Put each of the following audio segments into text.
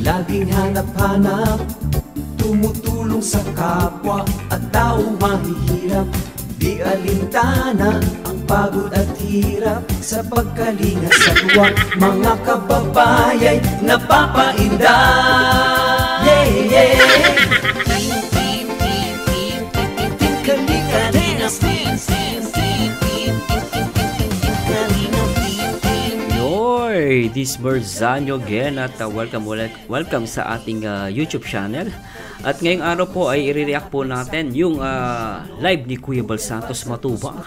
laging hanap-hanap, tumutulong sa kapwa at taong mahihirap. Di alintana ang pagod at hirap sa pagkalinga sa tuwa. Mga kababayay napapainda. Yeah, yeah. Yoy, this Berzanyo again at welcome sa ating YouTube channel. At ngayong araw po ay i-react po natin yung live ni Kuya Bal Santos Matubang.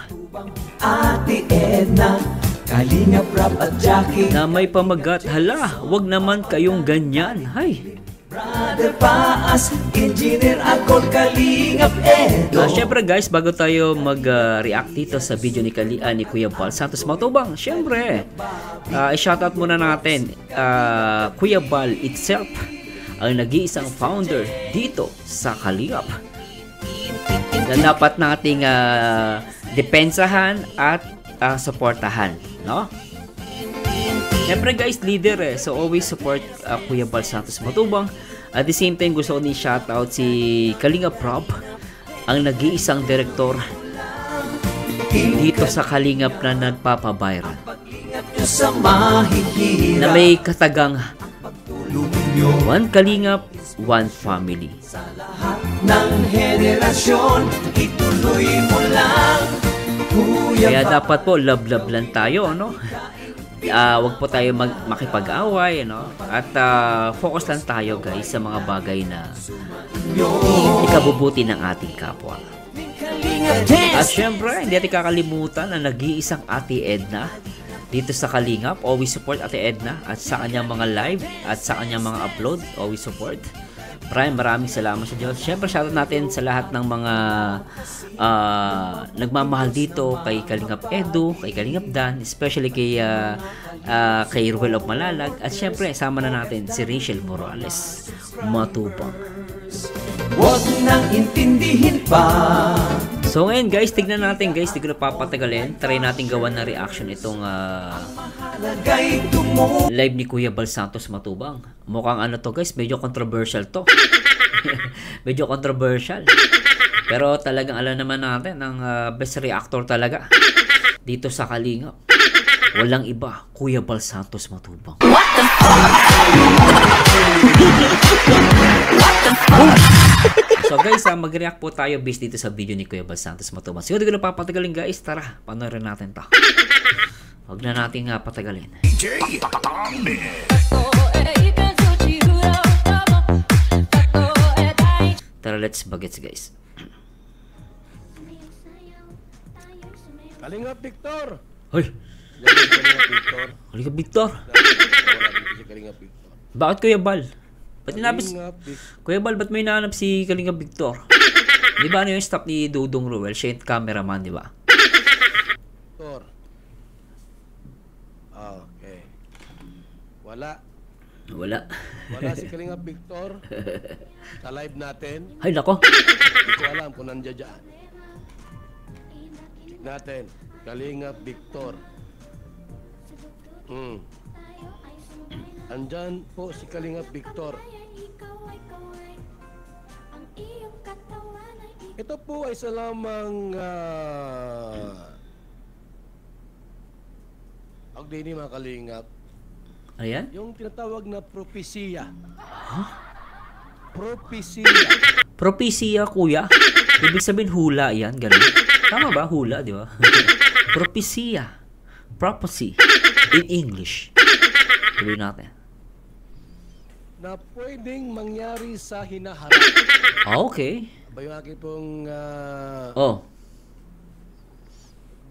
Ate Edna, Kalingap Rap at Jackie Na may pamagat, hala, wag naman kayong ganyan. Hay. Brother Paas, Engineer Akol, Kalingap Edo. Syempre guys, bago tayo mag-react dito sa video ni Kuya Bal Santos Matubang, syempre, i-shoutout muna natin Kuya Bal itself, ang nag-iisang founder dito sa Kalingap na dapat nating depensahan at suportahan, no? Siyempre guys, leader so always support Kuya Bal Santos Matubang. At the same time, gusto ko din shoutout si Kalingap Rob, ang nag-iisang direktor dito sa Kalingap na nagpapaviral, na may katagang One Kalingap, One Family. Sa lahat ng henerasyon, ituloy mo lang, Kuya Kaya dapat po love lang tayo, no? Wag po tayo makipag-away, no? At focus lang tayo guys sa mga bagay na ikabubuti ng ating kapwa. At syempre, hindi natin kakalimutan ang nag-iisang Ate Edna dito sa Kalingap. Always support Ate Edna at sa kanyang mga live at sa kanyang mga upload. Always support. Maraming salamat sa Diyos. Siyempre, shoutout natin sa lahat ng mga nagmamahal dito kay Kalingap Edu, kay Kalingap Dan, especially kay Ruel of Malalag. At siyempre, sama na natin si Rachel Morales Matubang. Huwag nang intindihin pa. So ngayon guys, tignan natin guys, di ko na papatagalin. Try natin gawan na reaction itong live ni Kuya Bal Santos Matubang. Mukhang ano to guys, medyo controversial to. Medyo controversial. Pero talagang alam naman natin ang best reactor talaga dito sa Kalingap. Walang iba, Kuya Bal Santos Matubang. What the fuck? So guys, mag-react po tayo based dito sa video ni Kuya Bal Santos Matubang. Siguro di ko na papatagalin guys. Tara, panoorin natin to. Huwag na natin patagalin. Tara, let's bagets guys. Kalingap Victor! Hoy! Kalingap Victor! Bakit Kuya Bal? Ba't inabis? Kuya Bal, ba't may nahanap si Kalingap Victor? Di ba ano yung stop ni Dudong Ruel? Siya yung cameraman, di ba? Victor. Okay. Wala si Kalingap Victor sa live natin. Ay, nako. Hindi ko alam kung nandiyan dyan. Check natin. Kalingap Victor. Andyan po si Kalingap Victor. Ito po ay isa lamang ni mga Kalingap. Ayan? Yung tinatawag na propesya. Huh? Propesya. Propesya, kuya? Ibig sabihin hula yan, ganun. Tama ba? Hula, di ba? Propesya. Prophecy. In English. Tuloy natin. Na pwedeng mangyari sa hinaharap. Okay. Ba yung aking pong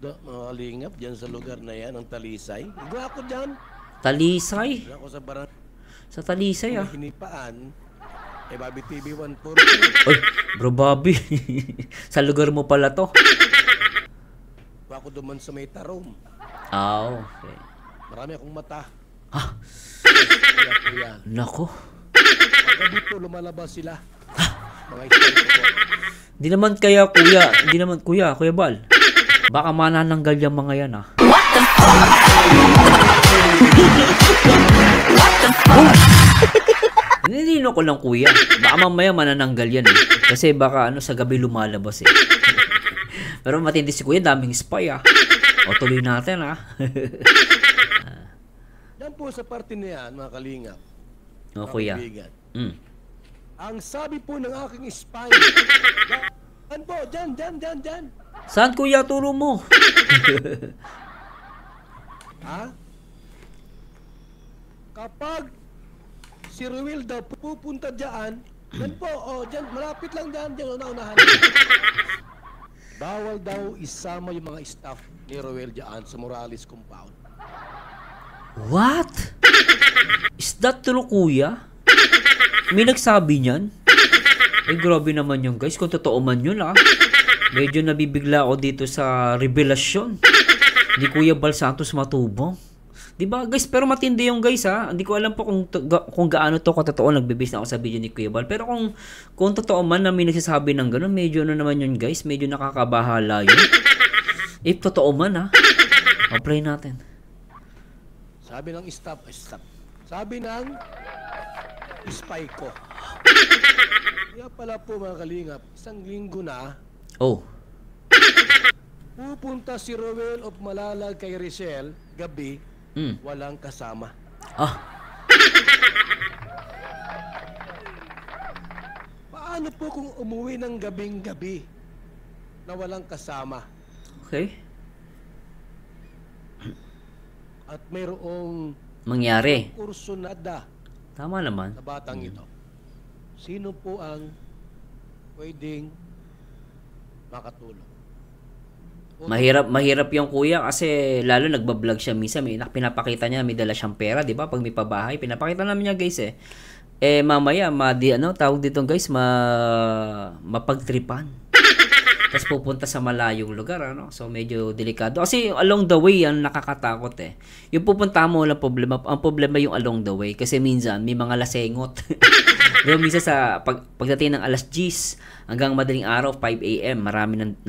mga Kalingap dyan sa lugar na yan, ang Talisay. Iba ako dyan. Talisay? Iba ako sa barang. Sa Talisay Hinipaan. Bobby TV 140. Oy, bro Bobby. Sa lugar mo pala to. Iba ako duman sa may Tarom. Okay. Marami akong mata. Ha? Nako. Pagka dito lumalabas sila. Mga style ko po. Di naman kaya kuya, Kuya Bal. Baka manananggal yung mga yan ah. What the fuck? ko lang kuya. Baka mamaya manananggal yan eh. Kasi baka sa gabi lumalabas eh. Pero matindi si kuya, daming spy ah. O tuloy natin ah. Yan po sa parte na yan, mga kalingap. O mga kuya. kaibigan. Ang sabi po ng aking spy, yan po, dyan. Saan kuya, turo mo? Ha? Kapag si Ruel daw pupunta dyan, yan po, dyan, malapit lang dyan, unahan. Bawal daw isama yung mga staff ni Ruel dyan sa Morales compound. What? Is that true kuya? May nagsabi niyan? Ay grabe naman yun guys, kung totoo man yun ah. Medyo nabibigla ako dito sa revelasyon ni Kuya Bal Santos Matubang. Diba guys, pero matindi yung guys ha. Hindi ko alam po kung gaano to katotoo, nagbibase na ako sa video ni Kuya Bal. Pero kung totoo man na may nagsasabi ng gano'n, medyo naman yun guys, medyo nakakabahala yun. If totoo man ha. Pray natin. Sabi ng stop. Sabi ng spy ko. Kaya pala po mga kalingap, isang linggo na, Oh. pupunta si Ruel of Malalag kay Richelle, gabi, walang kasama. Ah. Paano po kung umuwi ng gabing-gabi na walang kasama? Okay. At mayroong Mangyari. kursunada Tama naman. sa batang ito. Sino po ang pwedeng makatulong? Mahirap yung kuya kasi lalo nagbablog siya minsan, may pinapakita niya may dala siyang pera, 'di ba? Pag may pabahay, pinapakita namin niya guys eh. Mamaya tawag dito guys, mapagtripan. Tapos pupunta sa malayong lugar, ano? So medyo delikado. Kasi along the way yan nakakatakot eh. Yung pupunta mo walang problema. Ang problema yung along the way kasi minsan may mga lasengot. Yung minsan sa pagdating ng alas 10 hanggang madaling araw 5 AM, marami ng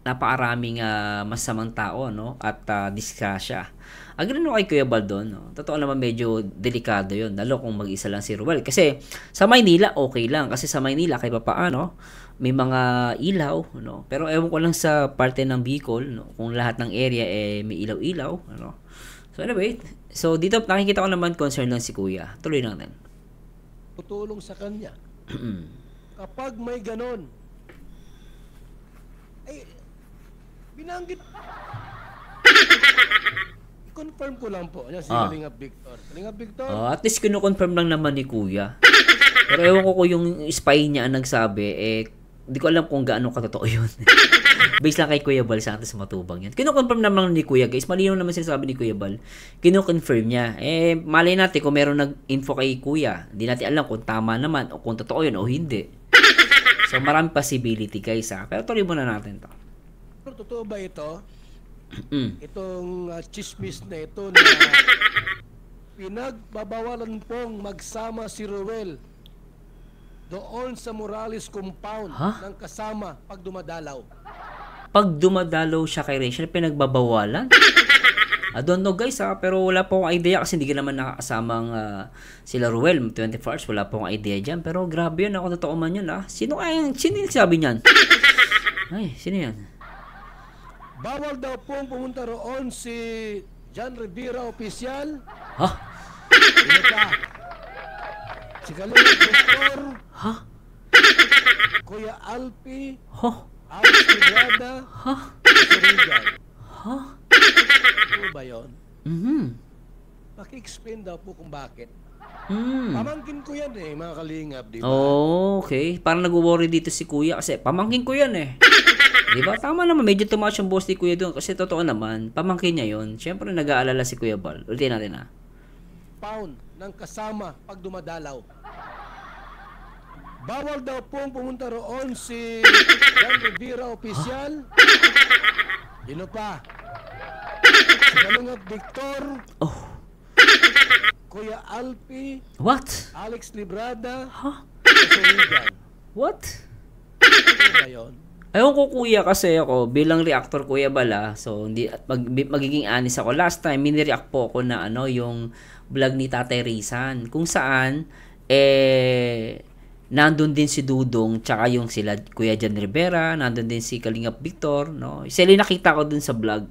napakaraming masamang tao, no? At disgrasya. Agree no kay Kuya Baldon, no? Totoo naman medyo delikado 'yon, lalo kung mag-isa lang si Ruel. Kasi sa Maynila okay lang kasi sa Maynila kahit papaano may mga ilaw, no? Pero ewan ko lang sa parte ng Bicol, no? Kung lahat ng area may ilaw-ilaw, ano? So anyway, so dito nakikita ko naman concern lang si Kuya. Tuloy natin. Tutulong sa kanya. Kapag may ganon, binanggit. Confirm ko lang po. Yan si Kalingap Victor. Kalingap Victor. At least kino-confirm lang naman ni Kuya. Pero ewan ko yung spy niya ang nagsabi, hindi ko alam kung gaano katotoo yun. Based lang kay Kuya Bal Santos Matubang yan. Kino-confirm naman ni Kuya guys. Malinaw naman sinasabi ni Kuya Bal. Kino-confirm niya. Malay natin kung meron nag-info kay Kuya. Hindi natin alam kung tama naman o kung totoo yun o hindi. So marami possibility guys ha. Pero tuloy muna natin to. Pero totoo ba ito? Itong chismis na ito na pinagbabawalan pong magsama si Ruel doon sa Morales compound ng kasama pag dumadalaw. Pag dumadalaw siya kay Rachel, pinagbabawalan? I don't know guys pero wala po akong idea kasi hindi ka naman nakakasamang sila Ruel 24 hours, wala po akong idea dyan. Pero grabe yun, ako totoo man yun Sino yung sabi niyan? Ay, sino yan? Bawal daw pong pumunta roon si John Rivera Oficial. Ha? Sino pa? Si Kalingap Victor. Ha? Kuya Alpi. Ha? Alex Librada. Ha? Si Regan. Ha? Ano ba yun? Paki-explain daw po kung bakit. Pamangkin ko yan mga kalingap, di ba? Oh, okay. Parang nag-worry dito si Kuya kasi pamangkin ko yan Diba? Tama naman, medyo tumaas yung boss ni Kuya doon kasi totoo naman, pamangkin niya yun. Siyempre nag-aalala si Kuya Bal. Ulitin natin Pound ng kasama pag dumadalaw. Bawal daw pong pumunta roon si John Rivera Oficial. Sino pa? Si Kalingap Victor. Kuya Alpi. What? Alex Librada. Si Regan. What? Ano ba yun? Ayaw ko Kuya kasi ako bilang reactor Kuya Bala, so hindi magiging honest ako. Last time mini-react po ako na yung vlog ni Tatay Rizan kung saan nandun din si Dudong, tsaka yung sila Kuya Jan Rivera, nandun din si Kalingap Victor, no? Sila yung nakita ko dun sa vlog,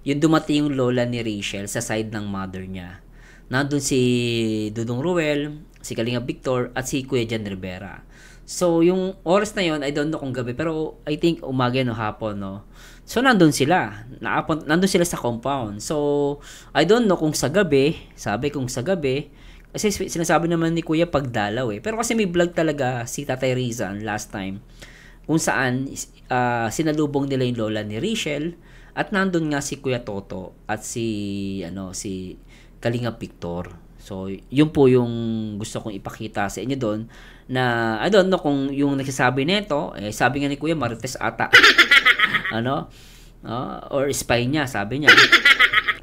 yung dumating yung lola ni Rachel sa side ng mother niya. Nandun si Dudong Ruel, si Kalingap Victor, at si Kuya Jan Rivera. So, yung oras na yon, I don't know kung gabi, pero I think umaga no hapon, no? So, nandun sila. Nandun sila sa compound. So, I don't know kung sa gabi, sabi kung sa gabi, kasi sinasabi naman ni Kuya pagdalaw eh. Pero kasi may vlog talaga si Tatay Rizan last time, kung saan sinalubong nila yung lola ni Rachel, at nandun nga si Kuya Toto at si Kalingap Victor. So, yun po yung gusto kong ipakita sa inyo doon, na I don't know kung yung nagsasabi nito, sabi nga ni Kuya Marites ata. Or spy niya, sabi niya.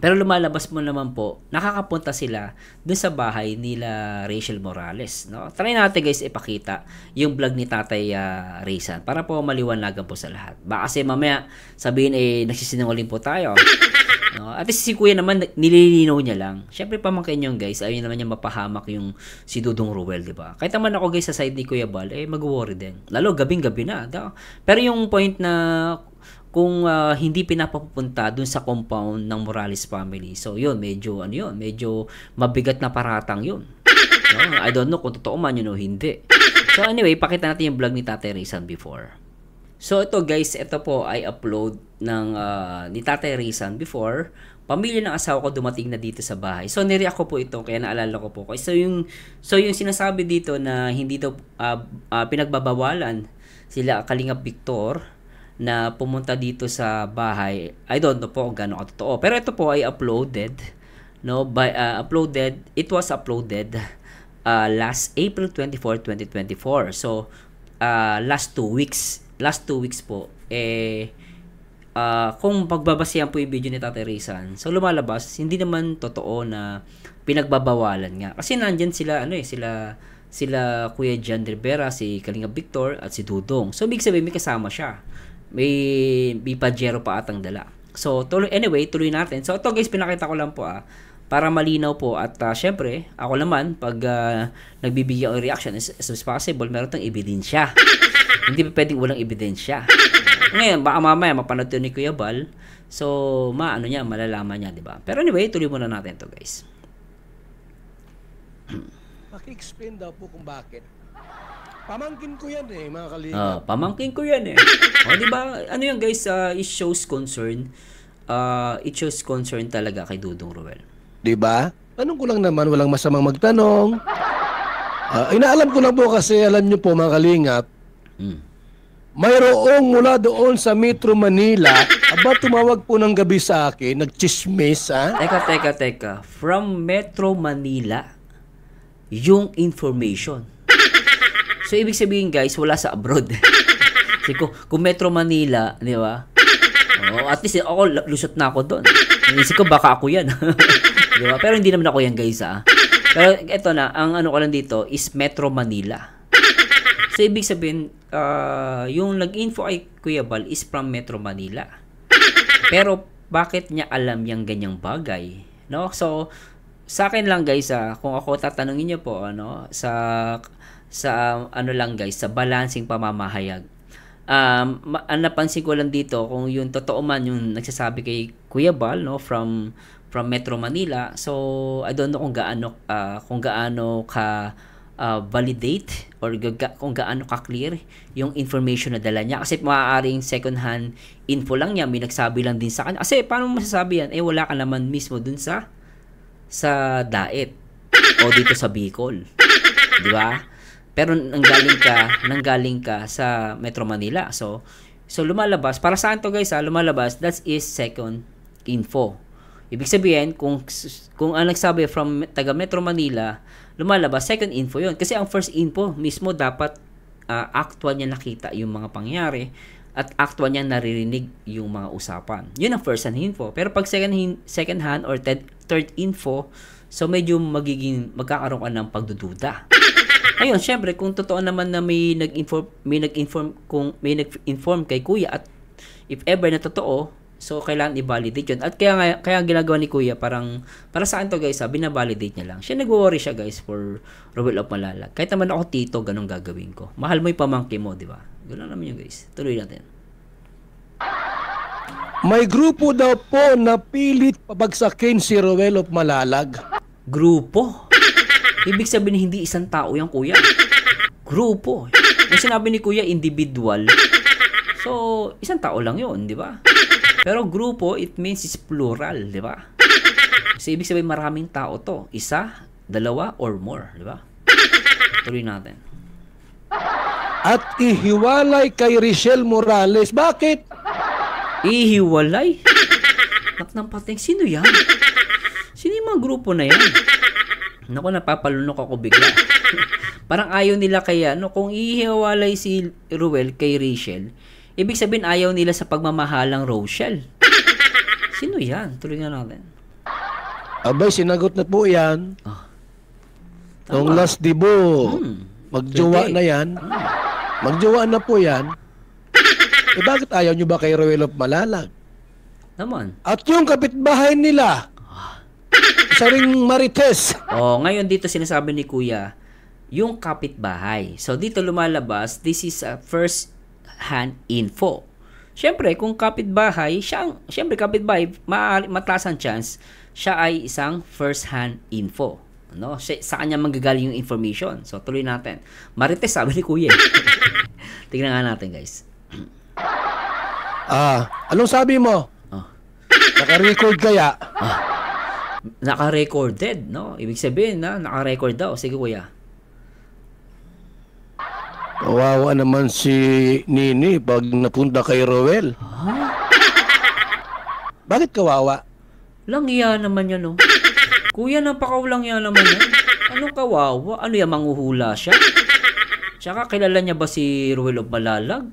Pero lumalabas mo naman po, nakakapunta sila dun sa bahay nila Rachel Morales, no? Try natin guys ipakita yung vlog ni Tatay Rizan para po maliwanagan po sa lahat. Baka kasi mamaya sabihin nagsisinungaling po tayo. No? At least si Kuya naman nililinaw niya lang. Syempre pamangkin niyo guys, ayun naman niya mapahamak yung si Dudong Ruel, di ba? Kahit naman ako guys sa side ni Kuya Bal, mag-worry din. Lalo gabing-gabi na. Pero yung point na kung hindi pinapapunta dun sa compound ng Morales family. So, yun, medyo mabigat na paratang yun. No? I don't know kung totoo man yun o hindi. So, anyway, pakita natin yung vlog ni Tatay Rizan before. So, ito guys, ito po ay upload ng ni Tatay Rizan before. Pamilya ng asawa ko dumating na dito sa bahay. So, nireact ko po ito, kaya naalala ko po. So, yung sinasabi dito na hindi daw pinagbabawalan sila Kalingap Victor na pumunta dito sa bahay. I don't know po kung gaano katotoo. Pero ito po ay uploaded. No? It was uploaded last April 24, 2024. So, last 2 weeks. Last 2 weeks po. Kung pagbabasihan po yung video ni Tatay Rizan, so lumalabas, hindi naman totoo na pinagbabawalan nga. Kasi nandyan sila, sila Kuya Jan Rivera, si Kalingap Victor, at si Dudong. So, big sabihin, may kasama siya. May Pajero pa atang dala. So, tuloy natin. So, ito guys, pinakita ko lang po para malinaw po. At syempre, ako naman, pag nagbibigay ang reaction, as possible, meron tong ebidensya. Hindi pa pwedeng walang ebidensya. Ngayon, baka mamaya mapanood to ni Kuya Bal. So, malalaman niya, di ba? Pero anyway, tuloy muna natin to guys. Maki-explain daw po kung bakit. Pamangkin ko yan mga kalingap. Pamangkin ko yan di ba? Ano yan guys, it shows concern. It shows concern talaga kay Dudong Ruel. Di ba? Tanong ko lang naman, walang masamang magtanong. Inaalam ko lang po kasi, alam nyo po mga kalingap, mayroong mula doon sa Metro Manila, tumawag po ng gabi sa akin, nagchismis Teka. From Metro Manila, yung information. So, ibig sabihin guys, wala sa abroad. Kasi kung Metro Manila, di ba? At least ako, lusot na ako doon. Inisip ko, baka ako yan. Di ba? Pero hindi naman ako yan guys Pero eto na, ang ano ko lang dito is Metro Manila. So, ibig sabihin, yung nag-info kay Kuya Bal is from Metro Manila. Pero, bakit niya alam yung ganyang bagay? No? So, sa akin lang guys, kung ako tatanungin niyo po, sa lang guys, sa balancing pamamahayag. Napansin ko lang dito kung yung totoo man yung nagsasabi kay Kuya Bal, no, from Metro Manila. So I don't know kung gaano ka validate or kung gaano ka clear yung information na dala niya, kasi maaaring second hand info lang niya, may nagsabi lang din sa kanya. Kasi paano mo masasabi yan? Wala ka naman mismo dun sa Daet o dito sa Bicol, di ba? Pero nanggaling ka sa Metro Manila. So lumalabas, para saan to guys lumalabas, that is second info. Ibig sabihin, kung ang nagsabi from taga Metro Manila, lumalabas second info yun. Kasi ang first info mismo dapat actual niya nakita yung mga pangyari at actual niya naririnig yung mga usapan. Yun ang first hand info. Pero pag second hand or third info, so medyo magkakaroon ka ng pagdududa. Ayun, syempre, kung totoo naman na may nag-inform kay Kuya, at if ever na totoo, So, kailangan i-validate yun. At kaya ginagawa ni Kuya, parang, para sa akin to guys, binavalidate niya lang. Siya nag-worry siya guys for Ruel of Malalag. Kahit naman ako tito, ganun gagawin ko. Mahal mo yung pamangkin mo, di ba? Ganun naman yun guys. Tuloy natin. May grupo daw po na pilit pabagsakin si Ruel of Malalag. Grupo? Ibig sabihin hindi isang tao yung Kuya. Grupo. Yung sinabi ni Kuya, individual. So, isang tao lang yun, di ba? Pero grupo, it means it's plural, di ba? Kasi ibig sabihin maraming tao to. Isa, dalawa, or more, di ba? Tuloy natin. At ihiwalay kay Richelle Morales. Bakit? Ihiwalay? Ng pating, sino yan? Sino yung mga grupo na yan? Naku, napapalunok ako bigla. Parang ayaw nila kaya, no, kung ihiwalay si Ruel kay Richelle, ibig sabihin ayaw nila sa pagmamahalang Rochelle. Sino yan? Tuloy nga natin. Abay, sinagot na po yan. Tama. Nung last dibo, magjowa Pwede. na yan. Magjowa na po yan. Eh bakit ayaw nyo ba kay Ruel of Malalag? Naman. At yung kapitbahay nila, isa ring Marites. Ngayon dito sinasabi ni Kuya, yung kapitbahay. So dito lumalabas, this is a first hand info. Siyempre, kung kapitbahay, siyempre kapitbahay, mataas ang chance, siya ay isang first hand info. No? Sa kanya manggagaling yung information. So tuloy natin. Marites, sabi ni Kuya. Tingnan nga natin guys. Anong sabi mo? Naka-record kaya? Naka-recorded, no? Ibig sabihin na, naka-record daw. Sige, Kuya. Kawawa naman si Nini pag napunta kay Ruel. Bakit kawawa? Langya naman yan, no? Kuya, napakawalang yan naman yan. Anong kawawa? Ano yan, manghuhula siya? Tsaka, kilala niya ba si Ruel of Malalag?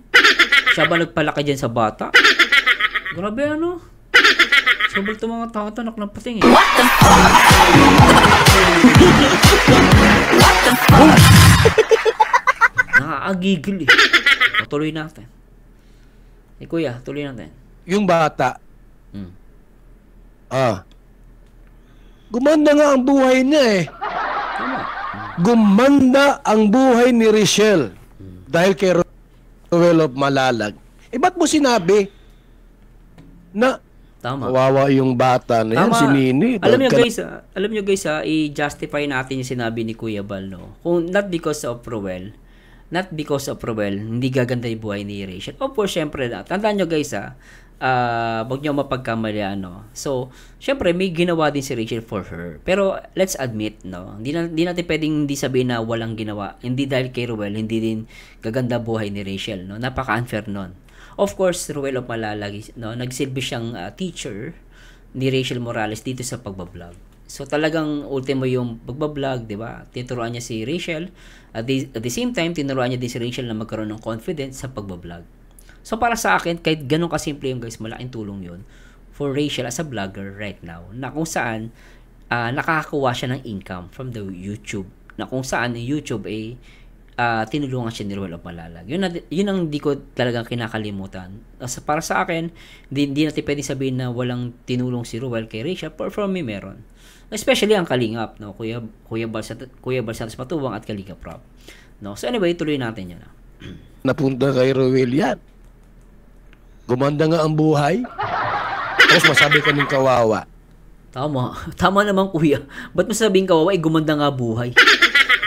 Siya ba nagpalaki dyan sa bata? Grabe, ano? Sobrang itong mga tao ito, ng pating, eh. Nakakagigil, eh. Tuloy natin. Kuya, tuloy natin. Yung bata, gumanda nga ang buhay niya eh. Tama. Gumanda ang buhay ni Richelle dahil kay Ruel of Malalag. Ba't mo sinabi na Tama. kawawa yung bata na yan, Tama. si Nini? Alam nyo guys, i-justify natin yung sinabi ni Kuya Bal, no? Kung not because of Ruel, hindi gaganda yung buhay ni Rachel. Of course, syempre, tandaan nyo guys, wag nyo mapagkamali, no? So, syempre, may ginawa din si Rachel for her. Pero, let's admit, no? Hindi natin pwedeng hindi sabihin na walang ginawa. Hindi dahil kay Ruel, hindi din gaganda buhay ni Rachel, no? Napaka-unfair nun. Of course, Ruel of Malalag, no? Nagsilbi siyang teacher ni Rachel Morales dito sa pagbablog. So, talagang ultimo yung pagbablog, di ba? Tinuruan niya si Rachel. At the same time, tinuruan niya din si Rachel na magkaroon ng confidence sa pagbablog. So, para sa akin, kahit ganun kasimple yung guys, malaking tulong yun for Rachel as a vlogger right now, na kung saan nakakakuha siya ng income from the YouTube, na kung saan yung YouTube ay tinulungan siya ni Ruel of Malalag. Yun ang hindi ko talagang kinakalimutan. Para sa akin, hindi natin pwedeng sabihin na walang tinulong si Ruel kay Rachel, but for me, meron. Especially ang Kalingap, no? Kuya Bal Santos Matubang at Kalingap Rob. No? So anyway, tuloy natin yan. Napunta kay Ruel yan. Gumanda nga ang buhay. Tapos masabi ka ng kawawa. Tama naman, Kuya. Ba't mo sabihin kawawa, gumanda nga buhay?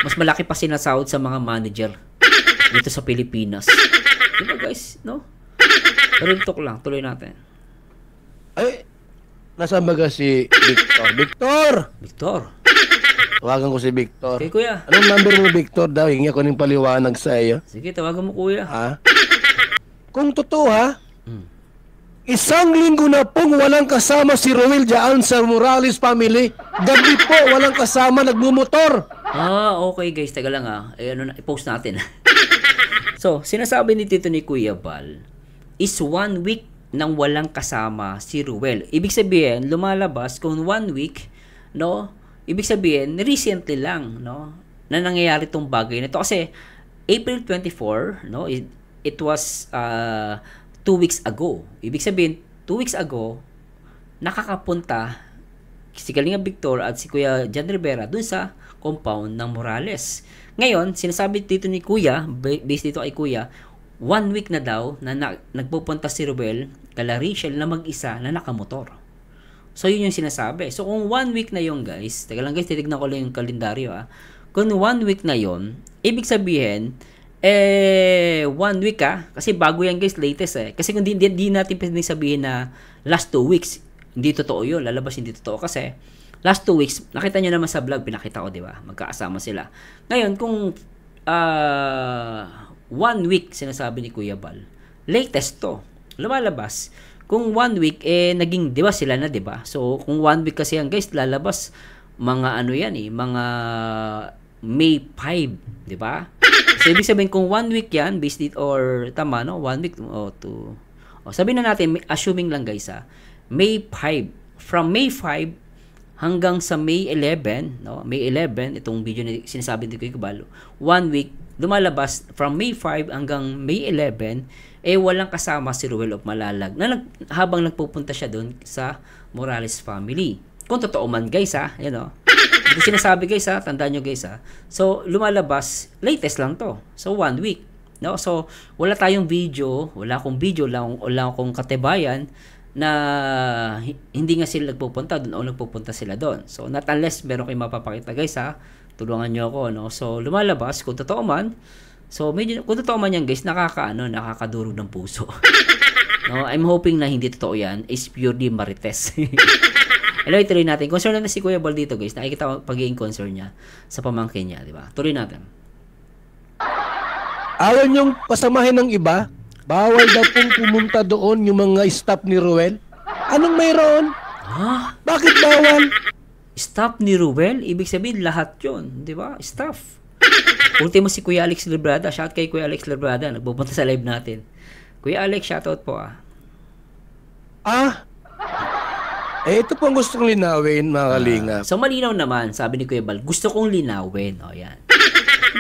Mas malaki pa sinasahod sa mga manager dito sa Pilipinas. Diba guys, no? Pero talk lang, tuloy natin. Ay, nasaan ba si Victor? Victor. Tawagan ko si Victor. Okay, Kuya. Anong number mo, Victor? Daw, hingi ako ng paliwanag sa iyo. Sige, tawagan mo, Kuya. Kung totoo, isang linggo na pong walang kasama si Ruel dyan sa Morales family. Gabi po, walang kasama, nagmumotor. Okay guys, taga lang i-post natin. So, sinasabi ni Tito ni Kuya Bal, is 1 week nang walang kasama si Ruel. Ibig sabihin, lumalabas kung 1 week, no? Ibig sabihin, recently lang, no? Na nangyayari tong bagay na ito. Kasi, April 24, no? It was 2 weeks ago. Ibig sabihin, 2 weeks ago, nakakapunta si Kalinga Victor at si Kuya John Rivera dun sa compound ng Morales. Ngayon, sinasabi dito ni Kuya, based dito kay Kuya, 1 week na daw na nagpupunta si Ruel kala Rachel na mag-isa na nakamotor. So, yun yung sinasabi. So, kung 1 week na yun, guys, teka lang guys, titignan ko lang yung kalendaryo, Kung 1 week na yun, ibig sabihin, 1 week, kasi bago yan, guys, latest, Kasi kung di natin pwedeng sabihin na last 2 weeks, hindi totoo yun, lalabas hindi totoo, kasi last 2 weeks, nakita nyo naman sa vlog, pinakita ko, di ba? Magkakasama sila. Ngayon, kung 1 week, sinasabi ni Kuya Bal, latest to, lumalabas. Kung 1 week, naging, di ba, sila na, di ba? So, kung 1 week kasi yan, guys, lalabas, mga ano yan, mga May 5, di ba? So, ibig sabihin, kung 1 week yan, based it, or, tama, no? 1 week, sabihin na natin, assuming lang, guys, May 5. From May 5 hanggang sa May 11, no? May 11, itong video na sinasabi ni Kuya Bal, 1 week, lumalabas from May 5 hanggang May 11, walang kasama si Ruel of Malalag na habang nagpupunta siya doon sa Morales family. Kung totoo man, guys, you know. Ito sinasabi, guys, tandaan nyo, guys, So, lumalabas, latest lang to. So, 1 week, no? So, wala tayong video, wala akong katibayan na hindi nga sila nagpupunta doon o nagpupunta sila doon. So, not unless meron kayong mapapakita, guys, tulungan nyo ako, no? So, lumalabas, kung totoo man, kung totoo man yan, guys, nakakadurog ng puso. No? I'm hoping na hindi totoo yan, is purely marites. Anyway, tuloy natin. Concern na si Kuya Bal dito, guys. Nakikita pagiging concern niya sa pamangkin niya, di ba? Tuloy natin. Ayaw niyong pasamahin ng iba? Bawal daw pong pumunta doon yung mga staff ni Ruel? Anong mayroon? Bakit bawal? Staff ni Ruel? Ibig sabihin, lahat yun. Di ba? Staff. Ultimo si Kuya Alex Librada. Shout kay Kuya Alex Librada. Nagpupunta sa live natin. Kuya Alex, shoutout po, Ito po ang gusto kong linawin, mga kalinga. So, malinaw naman, sabi ni Kuya Bal, gusto kong linawin. Yan.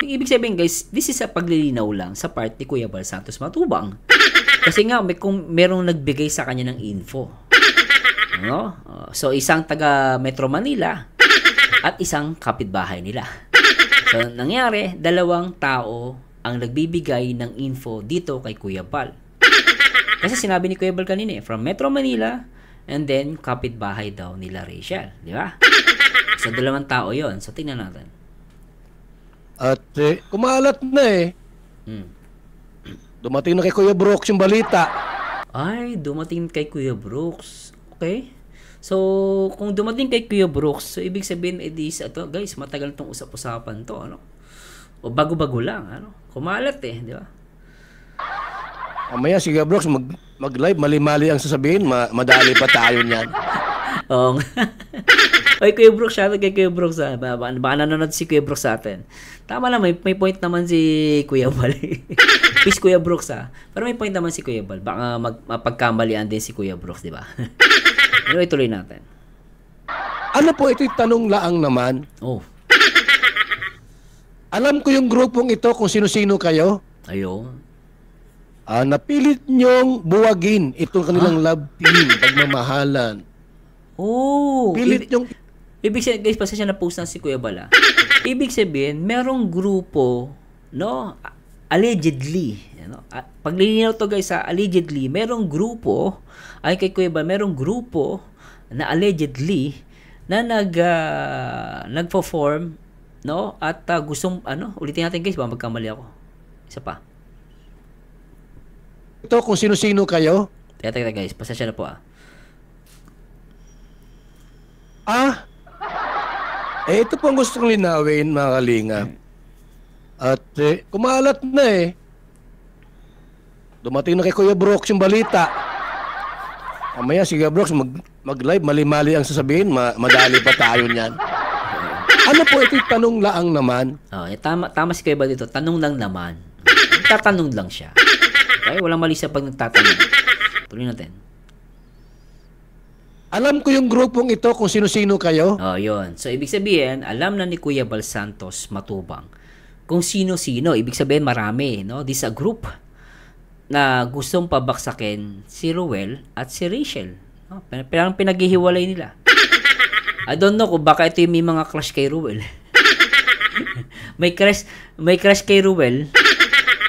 Ibig sabihin, guys, this is a paglilinaw lang sa part ni Kuya Bal Santos Matubang. Kasi nga, kung merong nagbigay sa kanya ng info. No? So, isang taga Metro Manila at isang kapitbahay nila. So, nangyari, 2 tao ang nagbibigay ng info dito kay Kuya Bal. Kasi sinabi ni Kuya Bal kanina, from Metro Manila, and then, kapitbahay daw nila Rachel. Di ba? So, 2 tao yon. So, tingnan natin. At kumalat na Dumating na kay Kuya Brooks yung balita. Ay, dumating kay Kuya Brooks. Okay. So, kung dumating kay Kuya Brooks, so ibig sabihin, guys, matagal itong usap-usapan to, ano? O bago-bago lang, ano? Kumalat di ba? Mamaya si Kuya Brooks mag-live, mali-mali ang sasabihin, madali pa tayo niyan. Oo nga. Oy, Kuya Brooks, shoutout kay Kuya Brooks, baka nanonood si Kuya Brooks sa atin. Tama lang, may point naman si Kuya Bal. Peace, Kuya Brooks, Pero may point naman si Kuya Bal. Baka mapagkamalian din si Kuya Brooks, di ba? Anyway, tuloy natin. Ano po, ito'y tanong laang naman. Alam ko yung grupong ito kung sino-sino kayo. Ayun. Napilit nyong buwagin itong kanilang love team, pagmamahalan. Pilit nyong... Ibig sabihin, guys, pasensya na post na si Kuya Bal. Ibig sabihin, merong grupo, no? Allegedly, paglilinaw to, guys, allegedly, merong grupo, ay kay Kuya Bal, merong grupo na allegedly na nagpo-form, no? At gustong, ulitin natin, guys, baka magkamali ako. Isa pa. Ito kung sino-sino kayo. Teka, guys, pasensya na po, ito po ang gusto kong linawin, mga kalinga. At kumalat na Dumating na kay Kuya Brooks yung balita. Mamaya si Kuya Brooks mag-live, mali-mali ang sasabihin, madali pa tayo niyan. Ano po, ito'y tanong laang naman. Tama si Kuya Bal dito, tanong lang naman. Tatanong lang siya. Okay, walang mali sa pag nagtatanong. Tuloy natin. Alam ko yung grupong ito kung sino-sino kayo. Yun. So, ibig sabihin, alam na ni Kuya Bal Santos Matubang kung sino-sino. Ibig sabihin, marami, no? This is a group na gustong pabaksakin si Ruel at si Rachel. No? Pinaghihiwalay nila. I don't know kung baka ito yung may mga crush kay Ruel. may crush kay Ruel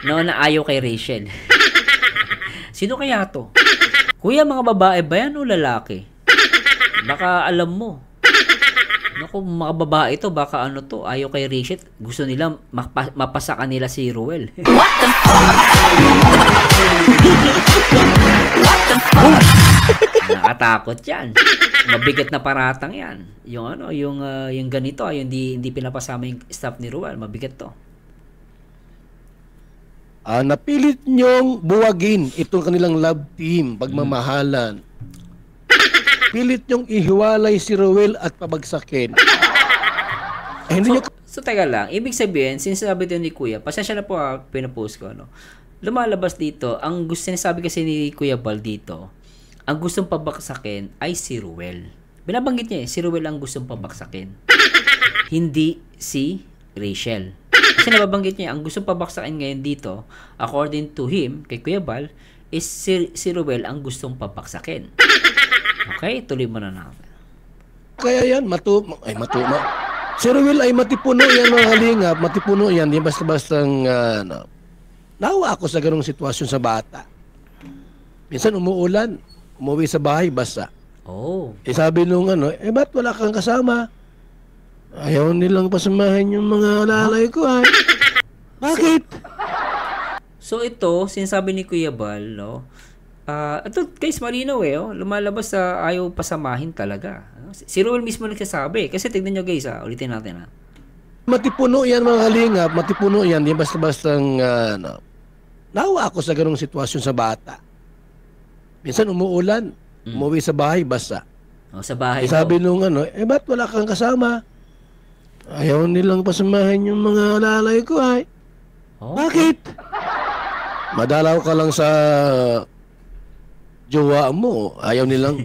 na ayaw kay Rachel. Sino kaya to? Kuya, mga babae ba yan o lalaki? Baka alam mo. Naku, mga babae to, baka ano to, ayaw kay Rachel. Gusto nila mapasakan nila si Ruel. Nakatakot yan. Mabigat na paratang yan. Yung ano, yung ganito, yung hindi pinapasama yung staff ni Ruel, mabigat to. Napilit niyong buwagin itong kanilang love team, pagmamahalan. Pilit niyong ihiwalay si Ruel at pabagsakin. Hindi niyo... So, teka lang. Ibig sabihin, sinasabi ito ni Kuya, pasensya na po pinapost ko, no? Lumalabas dito, ang sinasabi kasi ni Kuya Bal dito, ang gustong pabagsakin ay si Ruel. Binabanggit niya si Ruel ang gustong pabagsakin. Hindi si Rachel. Kasi nababanggit niya, ang gustong pabaksakin ngayon dito, according to him, kay Kuya Bal, is si Ruel ang gustong pabaksakin. Okay, tuloy mo na natin. Kaya yan, si Ruel ay matipuno yan, mga kalingap, matipuno yan, di basta-bastang, nawa ako sa ganong sitwasyon sa bata. Minsan umuulan, umuwi sa bahay, basa. Oh. Sabi nung ba't wala kang kasama? Ayaw nilang pasamahan yung mga lalay ko, ay. Bakit? So ito, sinasabi ni Kuya Bal, no? Ito guys, malinaw lumalabas sa ayaw pasamahin talaga. Si Ruel mismo nagsasabi. Kasi tignan nyo guys, ulitin natin. Matipuno yan, mga kalingap, matipuno yan, di basta-bastang, nawa ako sa ganong sitwasyon sa bata. Minsan umuulan, umuwi sa bahay, basa. Oh, sa bahay. Sabi nung ba't wala kang kasama? Ayaw nilang pasamahan yung mga lalay ko, ay. Oh. Bakit? Madalaw ka lang sa jowa mo. Ayaw nilang.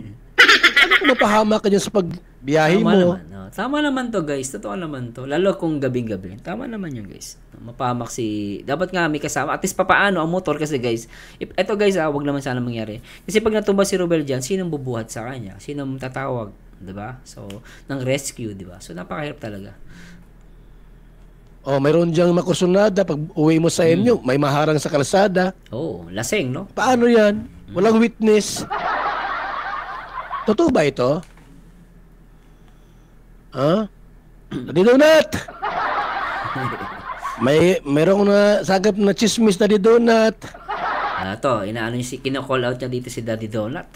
Ano kung mapahama ka dyan sa pagbiyahe mo? Naman, no? Tama naman to guys. Totoo naman to. Lalo kung gabing-gabi. Tama naman yun guys. Mapahamak si... Dapat nga may kasama. At least papaano ang motor kasi guys. Ito guys wag naman sana mangyari. Kasi pag natumba si Ruel dyan, sinong bubuhat sa kanya? Sinong tatawag? Diba? So, ng rescue, diba? So, napakahirap talaga. Mayroon diyang makursunada. Pag uwi mo sa inyo, may maharang sa kalsada. Laseng, no? Paano yan? Walang witness. Totoo ba ito? Daddy Donut! Mayroong na sagap na chismis, Daddy Donut. Inaano niya kino-call out niya dito si Daddy Donut.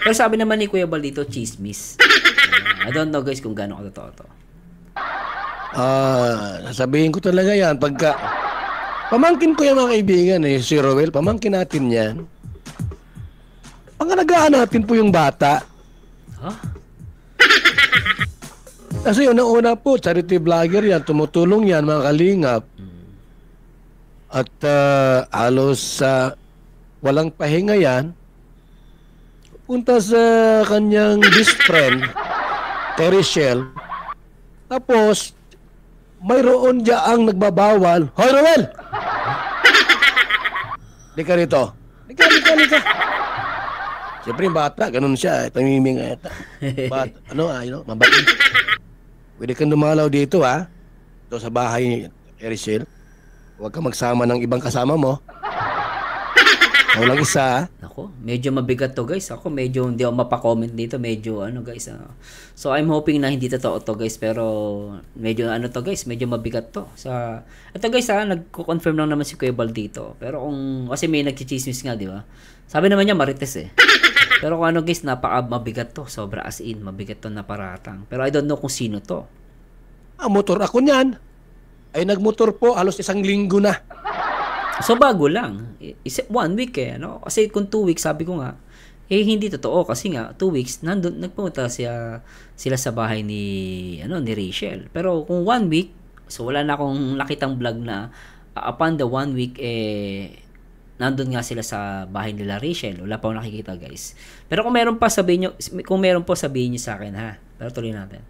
Pero sabi naman ni Kuya Bal dito, chismis. I don't know guys kung gaano katotoo to. Sasabihin ko talaga yan pagka pamangkin ko yung mga kaibigan si Ruel, pamangkin natin yan. Pangalagaan natin po yung bata. Kasi una-una po, charity vlogger yan, tumutulong yan mga kalingap. At halos walang pahinga yan. Punta sa kanyang best friend, Rachel. Tapos, mayroon diyaang nagbabawal. Hoy, Ruel! Lika rito. Lika. Siyempre yung bata, ganun siya. Tamiming ata. Mabait. Pwede kang dumalaw dito, ha? Ito sa bahay ni Rachel. Huwag kang magsama ng ibang kasama mo. Ako lang isa, ha? Ako, medyo mabigat to guys. Ako medyo hindi ako mapa-comment dito. Medyo guys. So I'm hoping na hindi totoo to guys. Pero medyo to guys. Medyo mabigat to. Ito guys nagko-confirm lang naman si Kuya Bal dito. Pero kasi may nagchichismis nga, di ba? Sabi naman niya marites Pero kung guys, mabigat to. Sobra as in. Mabigat to na paratang. Pero I don't know kung sino to. Motor ako niyan. Ay nagmotor po halos 1 linggo na. So bago lang. 1 week Kasi kung 2 weeks, sabi ko nga, hindi totoo. Kasi nga, 2 weeks, nagpunta sila sa bahay ni Rachel. Pero kung 1 week, so wala na akong nakitang vlog na upon the 1 week, nandun nga sila sa bahay nila Rachel. Wala pa akong nakikita guys. Pero kung meron pa, sabihin nyo sa akin ha. Pero tuloy natin.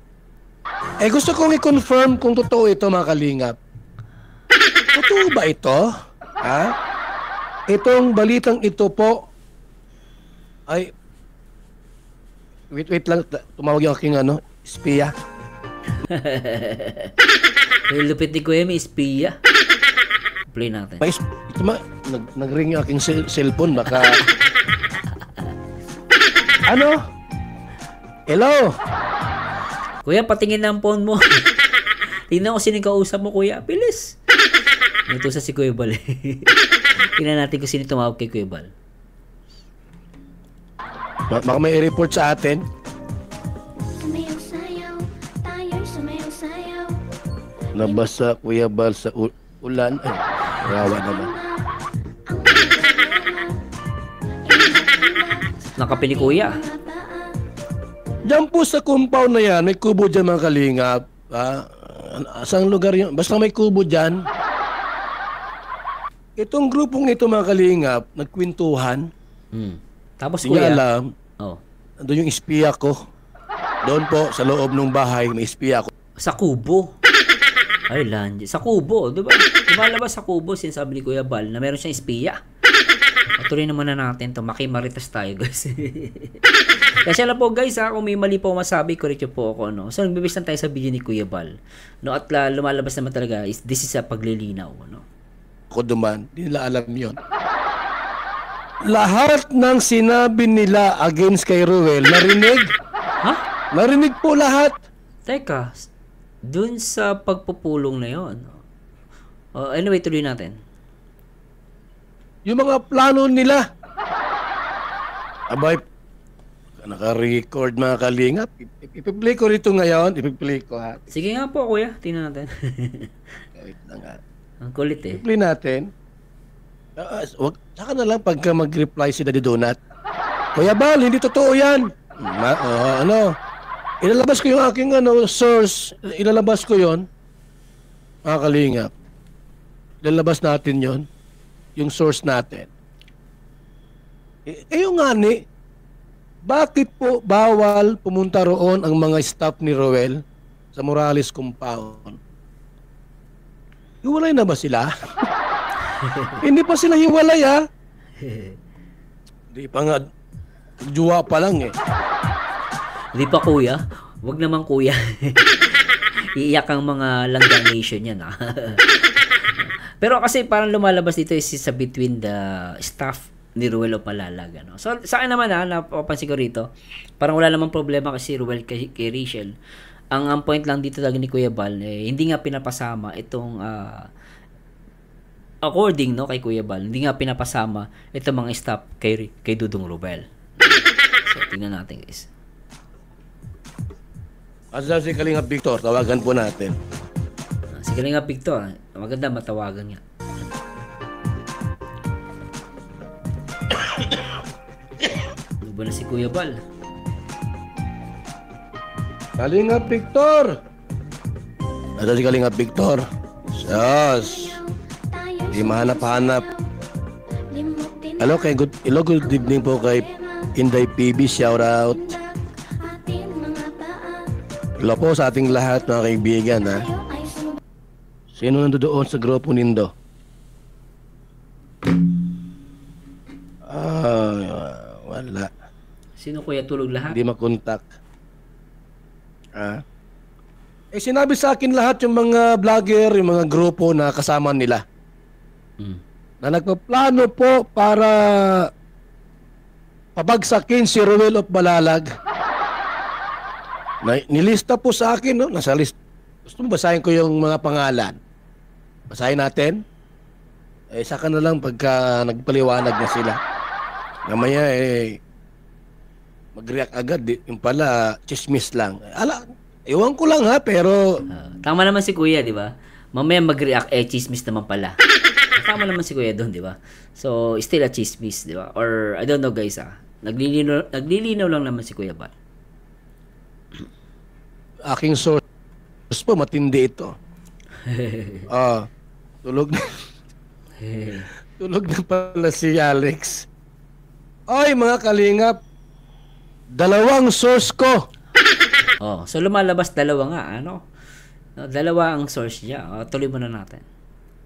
Gusto kong i-confirm kung totoo ito mga kalingap. Totoo ba ito? Ha? Itong balitang ito po ay wait lang, tumawag yung aking espiya. Yung lupit ni Kuya, may espiya. Play natin. Nag-ring yung aking cellphone, baka Hello? Kuya, patingin na ang phone mo. Tingnan ko sino yung kausap mo, Kuya. Bilis. Ito sa si Kuya Bal. Tingnan natin kung sino tumawag kay Kuya Bal. Baka may report sa atin. Sumayaw-sayaw, tayo'y sumayaw-sayaw. Nabasa Kuya Bal sa ulan. Ay, rawa naman. Nakapi ni Kuya. Diyan po sa compound na yan, may kubo dyan mga kalingap. Asang lugar yun? Basta may kubo dyan. Itong grupong ito mga kalingap, nagkwentuhan. Tapos Hindi niya Kuya. alam, Oh. doon yung espiya ko. Doon po, sa loob ng bahay, may espiya ko. Sa kubo. Ay, Lanji. Sa kubo, di ba? Lumalabas sa kubo, sinasabi ni Kuya Bal na meron siyang espiya. Patuloy naman na natin to. Makimaritas tayo, guys. Kasi alam po, guys, kung may mali po masabi, correct nyo po ako, no? So, nagbibis lang tayo sa video ni Kuya Bal. No? At lumalabas naman talaga, this is a paglilinaw, no? Ako duman, hindi nila alam yon. Lahat ng sinabi nila against kay Ruel, narinig? Ha? Narinig po lahat. Teka, dun sa pagpupulong na yon. Anyway, tuloy natin. Yung mga plano nila. Abay, naka-record mga kalingap. Ipi-play ko rito ngayon. Ipi-play ko ha. Sige nga po, Kuya. Tingnan natin. Wait lang ha. Ang kulit eh. Ipi-play natin. Saka na lang pagka mag-reply si Daddy Donut. Kuya Bal, hindi totoo yan. Ilalabas ko yung aking source. Ilalabas ko yon. Mga kalingap. Ilalabas natin yon. Yung source natin. Yung nga ni, bakit po bawal pumunta roon ang mga staff ni Roel sa Morales compound? Hiwalay na ba sila? Hindi pa sila hiwalay ha. Hindi pa nga, juwa pa lang eh. Hindi pa, Kuya. Wag naman, Kuya. Iiyak ang mga Langga Nation yan, ha. Pero kasi parang lumalabas dito is sa between the staff ni Ruel o Palalag, ano. So sa akin naman, napapansin ko rito, parang wala namang problema kasi Ruel kay Rachel. Ang point lang dito talaga ni Kuya Bal, hindi nga pinapasama itong according kay Kuya Bal, hindi nga pinapasama itong mga staff kay Dudong Ruel. So tingnan natin, guys. Asa si Kalingap Victor, tawagan po natin. Si Kalingap Victor, maganda matawagan nga. Ano ba na si Kuya Bal? Kalingap Victor! Asa si Kalingap Victor? Sus! Di mahanap-hanap. Hello, good evening po kay Inday PB, shout out. Hello po sa ating lahat mga kaibigan ha. Sino nandoon sa grupo nindo? Wala. Sino Kuya, tulog lahat? Hindi makontak. Sinabi sa akin lahat yung mga vlogger, yung mga grupo na kasama nila. Na nagpaplano po para pabagsakin si Ruel of Balalag. Nilista po sa akin, no? Nasa list. Gusto mo basahin ko yung mga pangalan? Basahin natin? Saka na lang pagka nagpaliwanag na sila. Namaya mag-react agad. Yung pala, chismis lang. Ewan ko lang ha, pero... Tama naman si Kuya, di ba? Mamaya mag-react, chismis naman pala. Tama naman si Kuya doon, di ba? So, still a chismis, di ba? Or, I don't know guys naglilinaw lang naman si Kuya Bal. Aking source po, matindi ito. Tulog na. Tulog na pala si Alex. Oy, mga kalingap. Dalawang source ko. So lumalabas dalawa nga, ano? Dalawa ang source niya. Tuloy muna natin.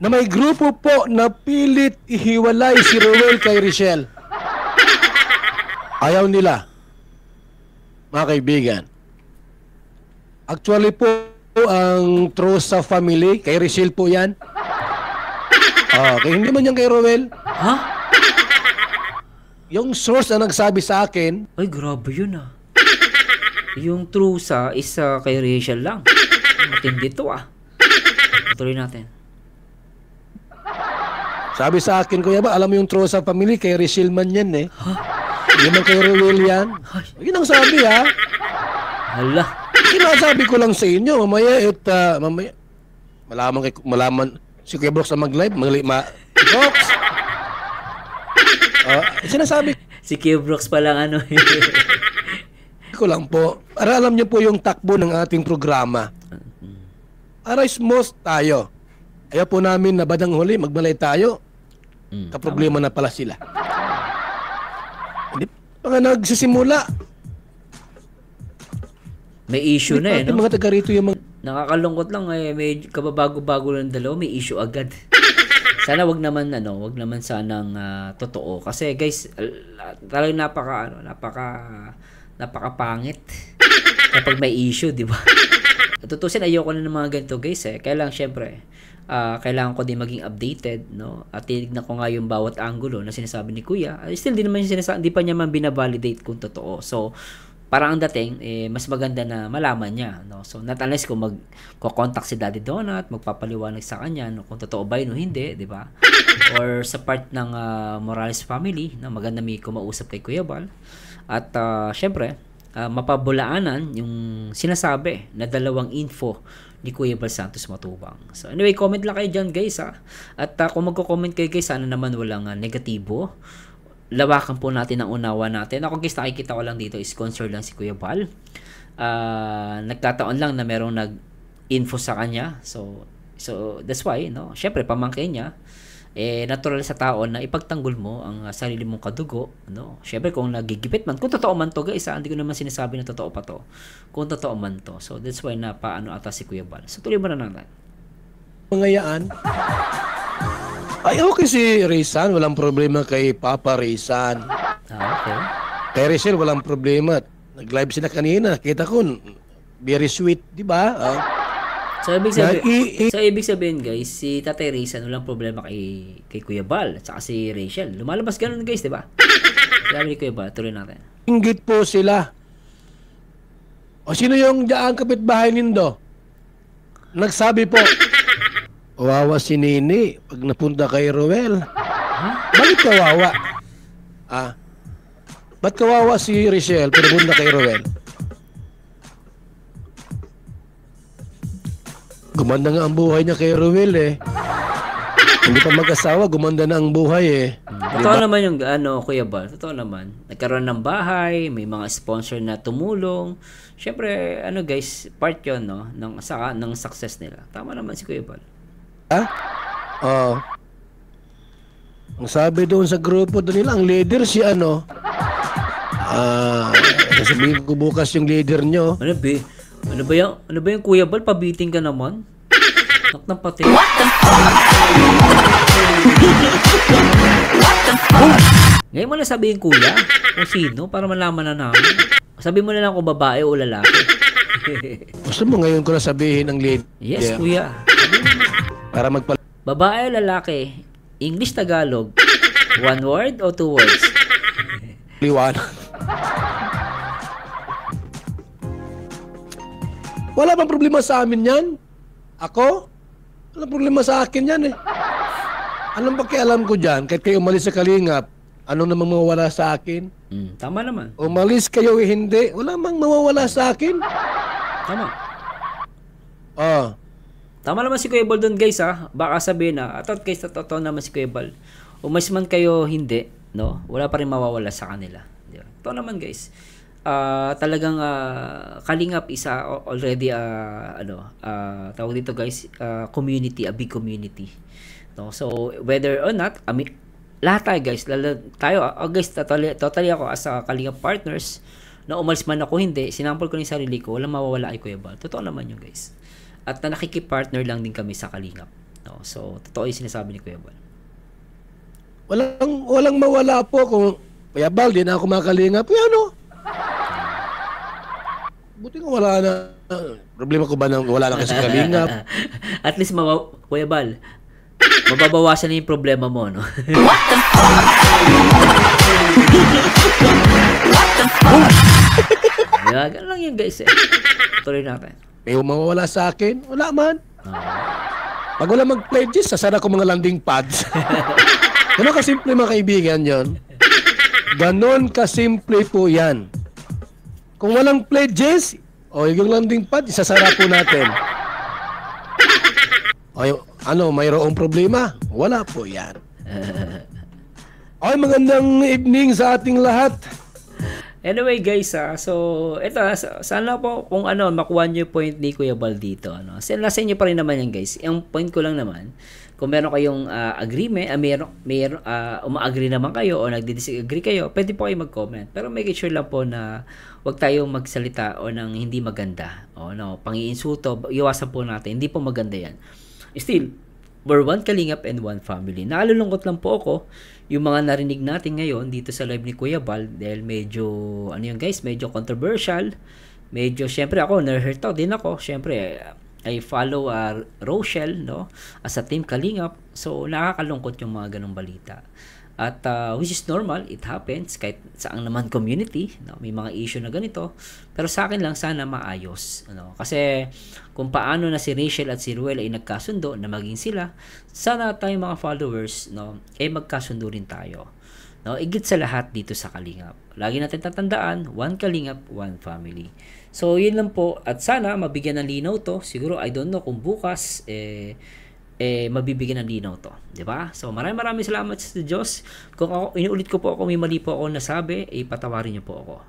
na may grupo po na pilit ihiwalay si Ruel kay Richelle. Ayaw nila. Mga kaibigan. Actually po, ang Trosa family, kay Richelle po yan. Kaya hindi man yan kay Ruel. Ha? Yung source na nagsabi sa akin, Ay, grabe yun ah. Yung trusa is kay Rachel lang. Matindi to ah. Tuloy natin. sabi sa akin, Kuya ba, alam mo yung Trosa family, kay Richelle man yan eh. Ha? Hindi man kay Ruel yan. Yun ang sabi ha. Hala. Sinasabi ko lang sa inyo, mamaya malaman si Kuya Brooks na mag-live, Brooks! Sinasabi Si Kuya Brooks pa lang ano. ko lang po, para alam niyo po yung takbo ng ating programa. Para smooth tayo. Ayaw po namin na badang huli, magbalay tayo. Kaproblema na pala sila. Hindi pa nga nagsisimula. May issue na eh, no? Mga taga rito yung mga... Nakakalungkot lang eh, may kababago-bago lang dalawa, may issue agad. Sana wag naman sanang totoo kasi guys, talagang napaka kapag may issue, di ba? Tutusin, ayoko na ng mga ganito guys eh. Kaya lang syempre, kailangan ko din maging updated, no? At tinignan ko nga yung bawat angulo na sinasabi ni Kuya. Still di pa niya man binavalidate kung totoo. So parang ang dating, mas maganda na malaman niya, no? So, not unless kung magko-contact si Daddy Donut, magpapaliwanag sa kanya no, kung totoo ba yun o hindi, di ba? Or sa part ng Morales family, na maganda may kumausap kay Kuya Bal. At syempre, mapabulaanan yung sinasabi na dalawang info ni Kuya Bal Santos Matubang. So, anyway, comment lang kayo dyan, guys, ha? At kung magko-comment kayo, guys, sana naman walang negatibo. Lawakan po natin ang unawa natin. Ako guys, nakikita ko lang dito is concerned lang si Kuya Bal. Nagkataon lang na merong nag-info sa kanya. So that's why, no? Syempre, pamangkin niya. Natural sa tao na ipagtanggol mo ang sarili mong kadugo, no? Syempre, kung nagigipit man, kung totoo man to, guys, hindi ko naman sinasabi na totoo pa to. Kung totoo man to. So that's why na paano ata si Kuya Bal. So tuloy mo na natin. Pangayaan. Ay, okay si Rizan. Walang problema kay Papa Rizan. Okay. Kay Rizal, walang problema. Nag-live sila kanina. Kita ko, very sweet, di ba? So, ibig sabihin, guys, si Tatay Rizan, walang problema kay Kuya Bal at saka si Rachel. Lumalabas ganun, guys, di ba? Sabi ni Kuya Bal, tuloy natin. Inggit po sila. O sino yung diyan kapitbahay nindo? Nagsabi po, kawawa si Nini pag napunta kay Ruel. Bakit kawawa? Ba't kawawa si Richelle pag napunta kay Ruel? Gumanda nga ang buhay niya kay Ruel eh. Hindi pa mag-asawa, gumanda na ang buhay eh. Totoo naman yung Kuya Bal. Totoo naman. Nagkaroon ng bahay, may mga sponsor na tumulong. Siyempre, guys, part yun, no? ng success nila. Tama naman si Kuya Bal. Ang sabi doon sa grupo doon nila, ang leader si sasabihin ko bukas yung leader nyo. Ano ba yung Kuya Bal? Pabiting ka naman. Ng pati. Ngayon mo na sabihin, Kuya, kung sino, para malaman na namin. Sabi mo na lang kung babae o lalaki. Gusto mo ngayon ko na sabihin ang leader? Yes, Kuya. Para babae o lalaki, English, Tagalog, one word o two words? Liwan. Wala bang problema sa amin yan? Ako? Wala problema sa akin yan eh. Anong pakialam ko dyan? Kahit kayo umalis sa Kalingap, ano namang mawawala sa akin? Tama naman. Umalis kayo hindi, wala mang mawawala sa akin. Tama. Tama naman si Kuya Bal doon, guys, ha. Baka sabihin na, guys, totoo naman si Kuya Bal. Umalis man kayo hindi, no? Wala pa rin mawawala sa kanila. Totoo naman, guys. Talagang Kalingap isa already tawag dito, guys, community, a big community, no? So whether or not, lahat tayo, guys, guys, totally ako as a Kalingap partners, na umalis man ako hindi, sinampol ko ng sarili ko, walang mawawala kay Kuya Bal. Totoo naman yun, guys. At nakikip-partner lang din kami sa Kalingap. No? So, totoo yung sinasabi ni Kuya Bal. Walang mawala po kung Kuya Bal, di na ako makalingap. Ano? Buti nga wala na. Problema ko ba na wala na kasi kalingap? At least, Kuya Bal, mababawasan na yung problema mo, no? Yeah, ganun lang yun, guys. Tuloy natin. May mawawala sa akin? Wala man. Pag wala mag-pledges, sasara ko mga landing pads. Ganon kasimple mga kaibigan yon. Ganon kasimple po yan. Kung walang pledges, yung landing pad, isasara po natin. Mayroong problema? Wala po yan. Magandang evening sa ating lahat. Anyway guys, so ito sana po kung makuha niyo yung point ni Kuya Bal dito, nasa inyo pa rin naman yan guys. Yung point ko lang naman, kung meron kayong agreement, uma-agree naman kayo o nagdi-disagree kayo, pwede po kayo mag-comment. Pero make sure lang po na wag tayong magsalita o ng hindi maganda. Pang-iinsulto, iwasan po natin. Hindi po maganda yan. Still, we're one Kalingap and one family. Nakalulungkot lang po ako yung mga narinig natin ngayon dito sa live ni Kuya Bal dahil medyo, medyo controversial. Medyo, syempre ako, na-hurt out din ako. Syempre, I follow Rochelle, as a team Kalingap. So, nakakalungkot yung mga ganong balita. At which is normal, it happens kahit saan naman community, may mga issue na ganito. Pero sa akin lang sana maayos, kasi kung paano na si Rachel at si Ruel ay nagkasundo na maging sila, sana tayong mga followers magkasundo rin tayo. Igit sa lahat dito sa Kalingap. Lagi natin tatandaan, one Kalingap, one family. So yun lang po, at sana mabigyan ng linaw to. Siguro I don't know kung bukas mabibigyan ng linaw to, di ba? So maraming salamat sa Diyos. Kung inuulit ko po ako, may mali po ako nasabi, patawarin niyo po ako.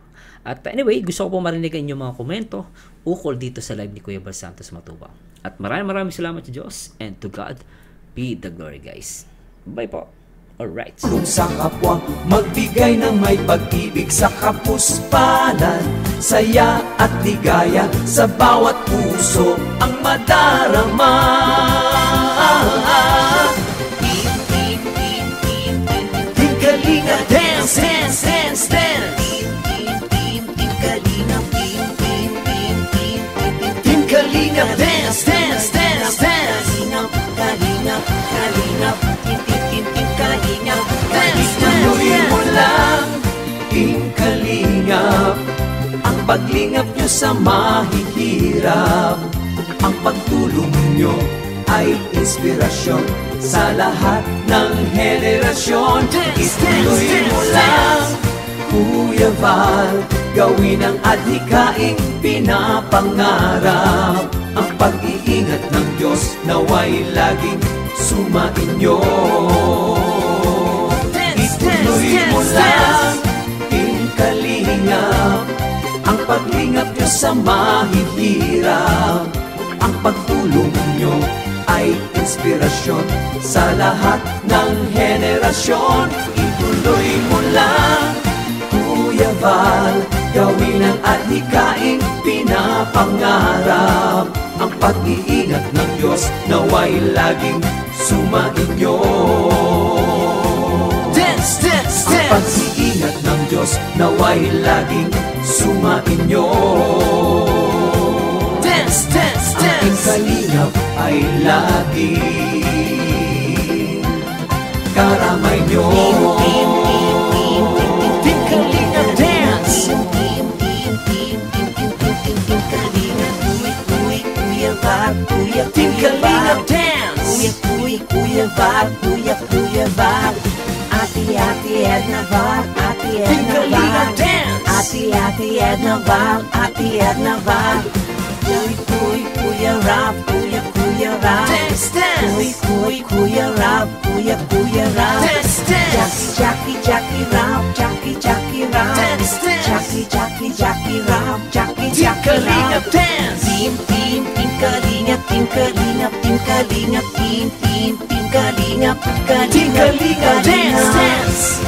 At anyway, gusto ko po marinig ang inyong mga komento ukol dito sa live ni Kuya Bal Santos Matubang. At maraming salamat sa Diyos, and to God be the glory, guys. Bye po. Alright. Kung sa kapwa, magbigay ng may pag-ibig sa kapuspanan, saya at ligaya sa bawat puso ang madarama. Team Kalinga, dance, dance, dance, dance. Team Kalinga, dance, dance, dance, dance. Kalingap, Kalingap, Team Kalingap, dance, ituloy mo lang, Team Kalingap, ang paglingap nyo sa mahihirap. Ang pagtulong nyo ay inspirasyon sa lahat ng henerasyon. Ituloy mo lang, Kuya Val, gawin ang adhikaing pinapangarap. Ang pag-iingat ng Diyos naway laging sumainyo. Ituloy mo lang, Team Kalingap, ang paglingap nyo sa mahihirap. Ang pagtulong nyo ay inspirasyon sa lahat ng henerasyon. Ituloy mo lang, Kuya Val, gawin ang adhikaing pinapangarap. Ang pag-iingat ng Diyos naway laging sumainyo. Dance, dance, dance! Ang pag-iingat ng Diyos naway laging sumainyo. Dance, dance, dance! Ang Team Kalingap ay laging karamay nyo. Team Kalingap, dance! Team Kalingap, dance! Kuya Val, Kuya Val. Ate Edna Val, Ate Edna Val. Ate Edna Val, Ate Edna Val. Kuya Rap, Kuya Rap. Dance, dance! Kuya Rap, Kuya Rap. Dance, dance! Jackie Rap, Jackie Rap. Dance, dance! Jackie Rap, Jackie Rap. Dance! Team Kalingap, Team Kalingap, Team Kalingap, Team Kalingap, Team Kalingap, dance, dance!